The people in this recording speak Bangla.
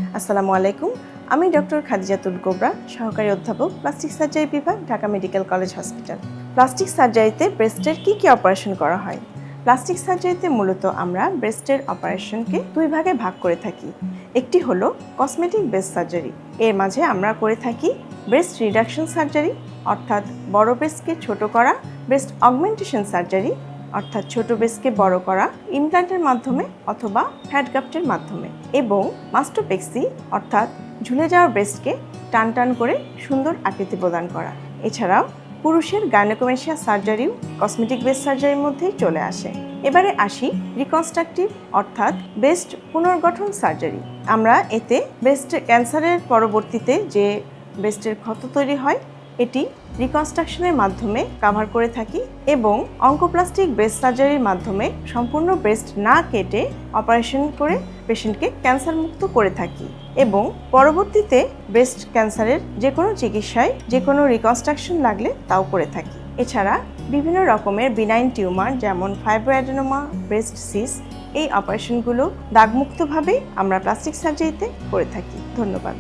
আসসালামু আলাইকুম। আমি ডক্টর খাদিজাতুল কোবরা, সহকারী অধ্যাপক, প্লাস্টিক সার্জারি বিভাগ, Dhaka medical college hospital. Plastic সার্জারিতে ব্রেস্টের কী অপারেশন করা হয়? প্লাস্টিক সার্জারিতে মূলত আমরা ব্রেস্টের অপারেশনকে দুই ভাগে ভাগ করে থাকি। একটি হলো কসমেটিক ব্রেস্ট সার্জারি। এর মাঝে আমরা করে থাকি ব্রেস্ট রিডাকশন সার্জারি, অর্থাৎ বড় ব্রেস্টকে ছোট করা, ব্রেস্ট অগমেন্টেশন সার্জারি, অর্থাৎ ছোট ব্রেস্টকে বড় করা ইমপ্ল্যান্টের মাধ্যমে অথবা ফ্যাট গ্রাফটের মাধ্যমে, এবং মাস্টোপেক্সি অর্থাৎ ঝুলে যাওয়া ব্রেস্টকে টান টান করে সুন্দর আকৃতি প্রদান করা। এছাড়াও পুরুষের গাইনোকোমেশিয়া সার্জারিও কসমেটিক ব্রেস্ট সার্জারির মধ্যেই চলে আসে। এবারে আসি রিকনস্ট্রাকটিভ অর্থাৎ ব্রেস্ট পুনর্গঠন সার্জারি। আমরা এতে ব্রেস্ট ক্যান্সারের পরবর্তীতে যে ব্রেস্টের ক্ষত তৈরি হয় এটি রিকনস্ট্রাকশনের মাধ্যমে কাভার করে থাকি, এবং অঙ্কোপ্লাস্টিক ব্রেস্ট সার্জারির মাধ্যমে সম্পূর্ণ ব্রেস্ট না কেটে অপারেশন করে পেশেন্টকে ক্যান্সার মুক্ত করে থাকি, এবং পরবর্তীতে ব্রেস্ট ক্যান্সারের যে কোনো চিকিৎসায় যে কোনো রিকনস্ট্রাকশন লাগলে তাও করে থাকি। এছাড়া বিভিন্ন রকমের বিনাইন টিউমার যেমন ফাইব্রোঅ্যাডেনোমা, ব্রেস্ট সিস, এই অপারেশনগুলো দাগমুক্তভাবেই আমরা প্লাস্টিক সার্জারিতে করে থাকি। ধন্যবাদ।